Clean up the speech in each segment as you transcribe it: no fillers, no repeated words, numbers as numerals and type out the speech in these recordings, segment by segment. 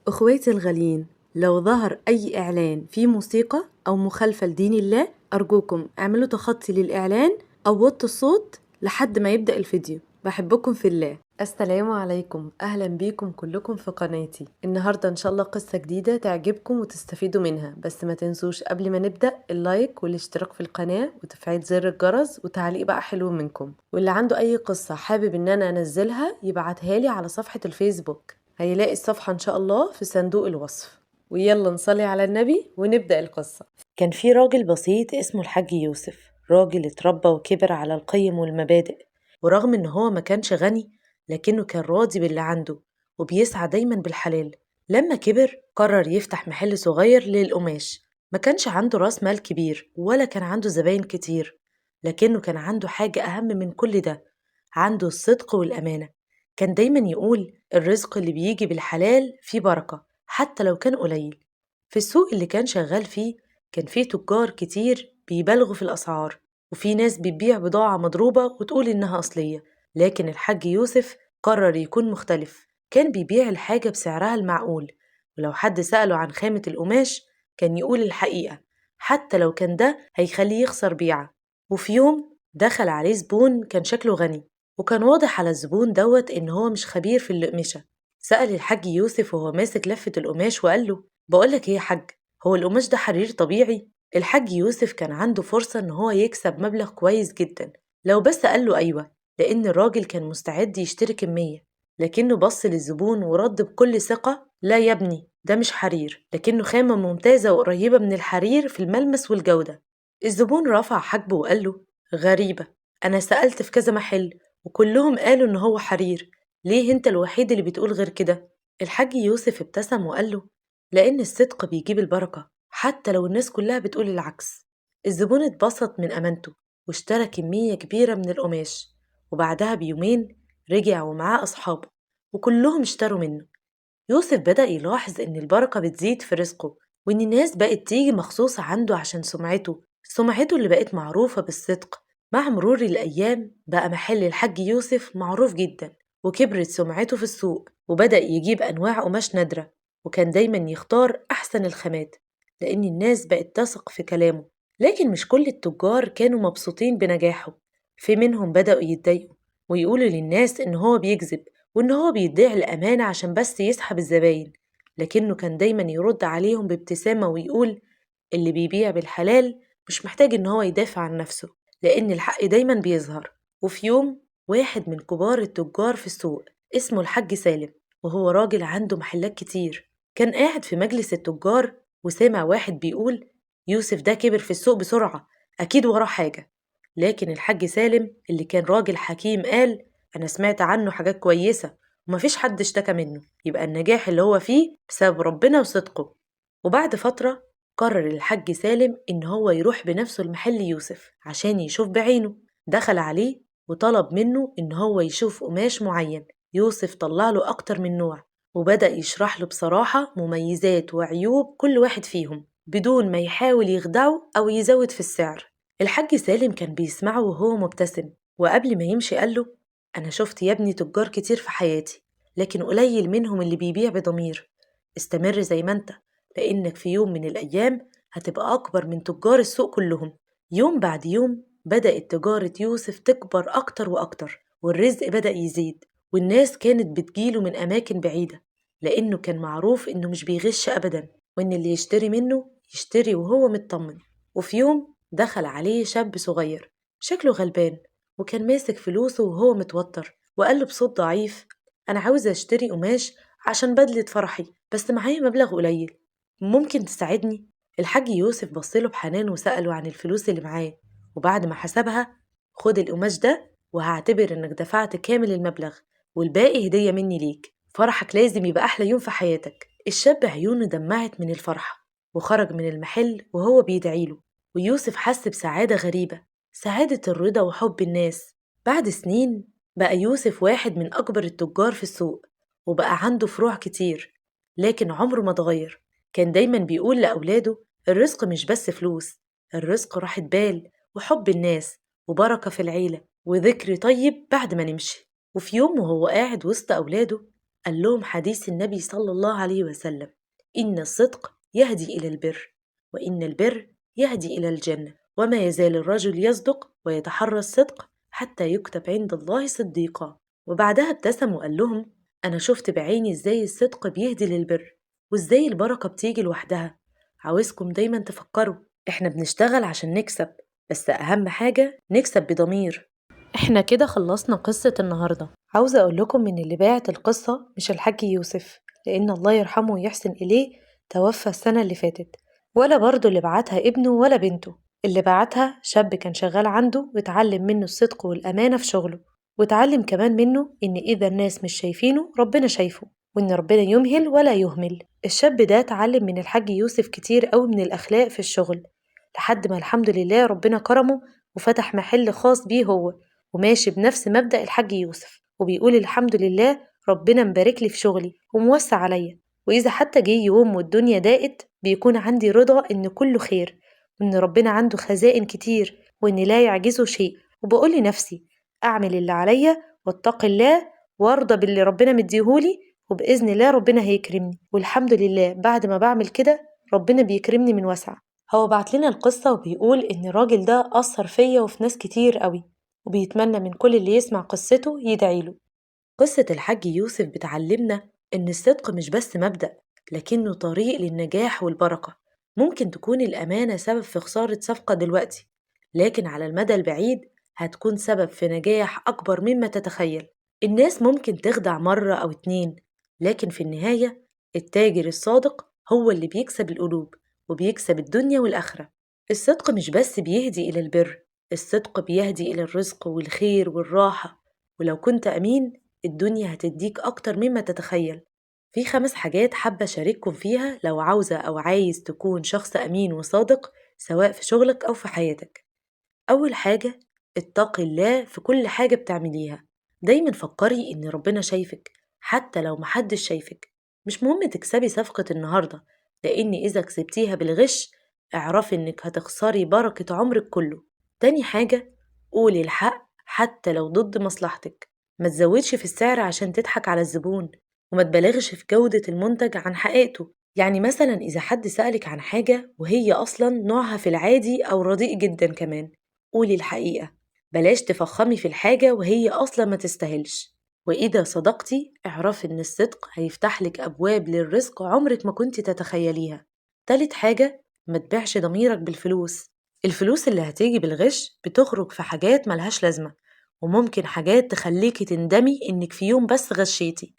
أخواتي الغاليين، لو ظهر أي إعلان فيه موسيقى أو مخالفة لدين الله أرجوكم اعملوا تخطي للإعلان أو وطوا الصوت لحد ما يبدأ الفيديو. بحبكم في الله. السلام عليكم، أهلا بيكم كلكم في قناتي. النهاردة إن شاء الله قصة جديدة تعجبكم وتستفيدوا منها، بس ما تنسوش قبل ما نبدأ اللايك والاشتراك في القناة وتفعيل زر الجرس وتعليق بقى حلو منكم. واللي عنده أي قصة حابب إن أنا أنزلها يبعتها لي على صفحة الفيسبوك، هيلاقي الصفحة إن شاء الله في صندوق الوصف. ويلا نصلي على النبي ونبدأ القصة. كان في راجل بسيط اسمه الحاج يوسف، راجل اتربى وكبر على القيم والمبادئ، ورغم إن هو ما كانش غني لكنه كان راضي باللي عنده وبيسعى دايما بالحلال. لما كبر قرر يفتح محل صغير للقماش. ما كانش عنده راس مال كبير ولا كان عنده زباين كتير، لكنه كان عنده حاجة أهم من كل ده، عنده الصدق والأمانة. كان دايما يقول الرزق اللي بيجي بالحلال فيه بركة حتى لو كان قليل. في السوق اللي كان شغال فيه كان فيه تجار كتير بيبالغوا في الأسعار، وفي ناس بتبيع بضاعة مضروبة وتقول إنها أصلية. لكن الحاج يوسف قرر يكون مختلف، كان بيبيع الحاجة بسعرها المعقول، ولو حد سأله عن خامة القماش كان يقول الحقيقة حتى لو كان ده هيخليه يخسر بيعة. وفي يوم دخل عليه زبون كان شكله غني، وكان واضح على الزبون دوت إن هو مش خبير في القماشة. سأل الحاج يوسف وهو ماسك لفة القماش وقال له بقولك إيه يا حاج، هو القماش ده حرير طبيعي؟ الحاج يوسف كان عنده فرصة إن هو يكسب مبلغ كويس جدا لو بس قال له أيوة، لأن الراجل كان مستعد يشتري كمية. لكنه بص للزبون ورد بكل ثقة لا يا ابني، ده مش حرير، لكنه خامة ممتازة وقريبة من الحرير في الملمس والجودة. الزبون رفع حاجبه وقال له غريبة، أنا سألت في كذا محل وكلهم قالوا إن هو حرير، ليه أنت الوحيد اللي بتقول غير كده؟ الحاج يوسف ابتسم وقال له لأن الصدق بيجيب البركة حتى لو الناس كلها بتقول العكس. الزبون اتبسط من أمانته واشترى كمية كبيرة من القماش، وبعدها بيومين رجع ومعاه أصحابه وكلهم اشتروا منه. يوسف بدأ يلاحظ إن البركة بتزيد في رزقه، وإن الناس بقت تيجي مخصوص عنده عشان سمعته اللي بقت معروفة بالصدق. مع مرور الأيام بقى محل الحاج يوسف معروف جدا، وكبرت سمعته في السوق، وبدأ يجيب أنواع قماش نادرة، وكان دايما يختار أحسن الخامات لأن الناس بقت تثق في كلامه. لكن مش كل التجار كانوا مبسوطين بنجاحه، في منهم بدأوا يتضايقوا ويقولوا للناس إن هو بيكذب وإن هو بيدعي الأمانة عشان بس يسحب الزباين. لكنه كان دايما يرد عليهم بابتسامة ويقول اللي بيبيع بالحلال مش محتاج إن هو يدافع عن نفسه، لأن الحق دايما بيظهر. وفي يوم واحد من كبار التجار في السوق اسمه الحاج سالم، وهو راجل عنده محلات كتير، كان قاعد في مجلس التجار وسمع واحد بيقول يوسف ده كبر في السوق بسرعة، أكيد وراه حاجة. لكن الحاج سالم اللي كان راجل حكيم قال أنا سمعت عنه حاجات كويسة ومفيش حد اشتكى منه، يبقى النجاح اللي هو فيه بسبب ربنا وصدقه. وبعد فترة قرر الحاج سالم إن هو يروح بنفسه لمحل يوسف عشان يشوف بعينه. دخل عليه وطلب منه إن هو يشوف قماش معين. يوسف طلع له أكتر من نوع وبدأ يشرح له بصراحة مميزات وعيوب كل واحد فيهم بدون ما يحاول يخدعه أو يزود في السعر. الحاج سالم كان بيسمعه وهو مبتسم، وقبل ما يمشي قال له أنا شفت يا ابني تجار كتير في حياتي، لكن قليل منهم اللي بيبيع بضمير. استمر زي ما انت، لأنك في يوم من الأيام هتبقى أكبر من تجار السوق كلهم. يوم بعد يوم بدأت تجارة يوسف تكبر أكتر وأكتر، والرزق بدأ يزيد، والناس كانت بتجيله من أماكن بعيدة لأنه كان معروف إنه مش بيغش أبدا، وإن اللي يشتري منه يشتري وهو مطمن. وفي يوم دخل عليه شاب صغير شكله غلبان وكان ماسك فلوسه وهو متوتر، وقال له بصوت ضعيف أنا عاوز أشتري قماش عشان بدلة فرحي بس معايا مبلغ قليل، ممكن تساعدني؟ الحاج يوسف بصله بحنان وسأله عن الفلوس اللي معاه، وبعد ما حسبها خد القماش ده وهعتبر إنك دفعت كامل المبلغ والباقي هدية مني ليك، فرحك لازم يبقى أحلى يوم في حياتك. الشاب عيونه دمعت من الفرحة وخرج من المحل وهو بيدعيله، ويوسف حس بسعادة غريبة، سعادة الرضا وحب الناس. بعد سنين بقى يوسف واحد من أكبر التجار في السوق وبقى عنده فروع كتير، لكن عمره ما اتغير. كان دايما بيقول لأولاده الرزق مش بس فلوس، الرزق راحة بال وحب الناس وبركة في العيلة وذكر طيب بعد ما نمشي. وفي يوم وهو قاعد وسط أولاده قال لهم حديث النبي صلى الله عليه وسلم: إن الصدق يهدي إلى البر، وإن البر يهدي إلى الجنة، وما يزال الرجل يصدق ويتحرى الصدق حتى يكتب عند الله صديقا. وبعدها ابتسم وقال لهم: أنا شفت بعيني إزاي الصدق بيهدي للبر، وإزاي البركة بتيجي لوحدها. عاوزكم دايما تفكروا، إحنا بنشتغل عشان نكسب، بس أهم حاجة نكسب بضمير. إحنا كده خلصنا قصة النهاردة. عاوزة أقول لكم إن اللي باعت القصة مش الحاج يوسف، لأن الله يرحمه ويحسن إليه توفى السنة اللي فاتت، ولا برضه اللي بعتها ابنه ولا بنته. اللي بعتها شاب كان شغال عنده واتعلم منه الصدق والأمانة في شغله، واتعلم كمان منه إن إذا الناس مش شايفينه ربنا شايفه، وإن ربنا يمهل ولا يهمل. الشاب ده اتعلم من الحاج يوسف كتير قوي من الأخلاق في الشغل، لحد ما الحمد لله ربنا كرمه وفتح محل خاص بيه هو، وماشي بنفس مبدأ الحاج يوسف، وبيقول الحمد لله ربنا مبارك لي في شغلي وموسع عليا، وإذا حتى جه يوم والدنيا ضاقت بيكون عندي رضا إن كله خير، وإن ربنا عنده خزائن كتير، وإن لا يعجزه شيء. وبقول لنفسي أعمل اللي عليا واتقي الله وارضى باللي ربنا مديهولي، وبإذن الله ربنا هيكرمني. والحمد لله بعد ما بعمل كده ربنا بيكرمني من وسع. هو بعت لنا القصة وبيقول إن الراجل ده أثر فيا وفي ناس كتير قوي، وبيتمنى من كل اللي يسمع قصته يدعيله. قصة الحاج يوسف بتعلمنا إن الصدق مش بس مبدأ، لكنه طريق للنجاح والبركة. ممكن تكون الأمانة سبب في خسارة صفقة دلوقتي، لكن على المدى البعيد هتكون سبب في نجاح أكبر مما تتخيل. الناس ممكن تخدع مرة أو اتنين، لكن في النهاية التاجر الصادق هو اللي بيكسب القلوب وبيكسب الدنيا والآخرة. الصدق مش بس بيهدي إلى البر، الصدق بيهدي إلى الرزق والخير والراحة. ولو كنت أمين الدنيا هتديك أكتر مما تتخيل. في 5 حاجات حابة أشارككم فيها لو عاوزة أو عايز تكون شخص أمين وصادق، سواء في شغلك أو في حياتك. أول حاجة، اتقي الله في كل حاجة بتعمليها. دايما فكري إن ربنا شايفك حتى لو محدش شايفك. مش مهم تكسبي صفقة النهاردة، لأن إذا كسبتيها بالغش اعرفي إنك هتخسري بركة عمرك كله. تاني حاجة، قولي الحق حتى لو ضد مصلحتك. ما تزودش في السعر عشان تضحك على الزبون، وما تبالغش في جودة المنتج عن حقيقته. يعني مثلا إذا حد سألك عن حاجة وهي أصلا نوعها في العادي أو رديء جدا كمان، قولي الحقيقة. بلاش تفخمي في الحاجة وهي أصلا ما تستاهلش. وإذا صدقتي اعرفي إن الصدق هيفتح لك أبواب للرزق عمرك ما كنت تتخيليها. تالت حاجة، ما تبيعش ضميرك بالفلوس. الفلوس اللي هتيجي بالغش بتخرج في حاجات ملهاش لازمة، وممكن حاجات تخليكي تندمي إنك في يوم بس غشيتي،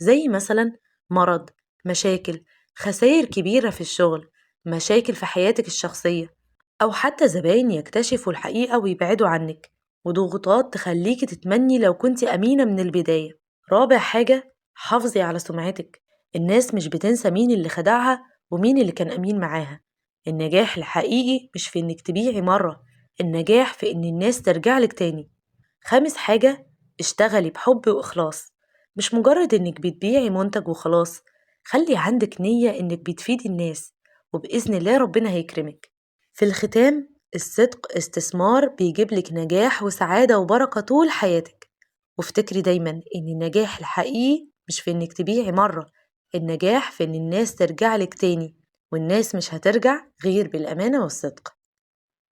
زي مثلا مرض، مشاكل، خسائر كبيرة في الشغل، مشاكل في حياتك الشخصية، أو حتى زباين يكتشفوا الحقيقة ويبعدوا عنك، وضغوطات تخليكي تتمني لو كنت أمينة من البداية. رابع حاجة، حافظي على سمعتك. الناس مش بتنسى مين اللي خدعها ومين اللي كان أمين معاها. النجاح الحقيقي مش في إنك تبيعي مرة، النجاح في إن الناس ترجعلك تاني. خامس حاجة، اشتغلي بحب وإخلاص، مش مجرد إنك بتبيعي منتج وخلاص. خلي عندك نية إنك بتفيدي الناس، وبإذن الله ربنا هيكرمك. في الختام، الصدق استثمار بيجيبلك نجاح وسعادة وبركة طول حياتك. وافتكري دايما إن النجاح الحقيقي مش في إنك تبيعي مرة، النجاح في إن الناس ترجعلك تاني، والناس مش هترجع غير بالأمانة والصدق.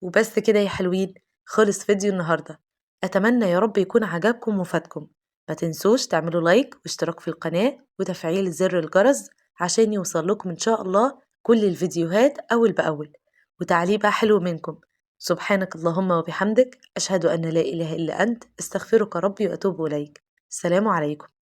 وبس كده يا حلوين، خلص فيديو النهاردة. أتمنى يا رب يكون عجبكم وفادكم. ما تنسوش تعملوا لايك واشتراك في القناة وتفعيل زر الجرس عشان يوصل لكم إن شاء الله كل الفيديوهات أول بأول. وتعليق بقى حلو منكم. سبحانك اللهم وبحمدك، أشهد أن لا إله إلا أنت، استغفرك ربي وأتوب إليك. السلام عليكم.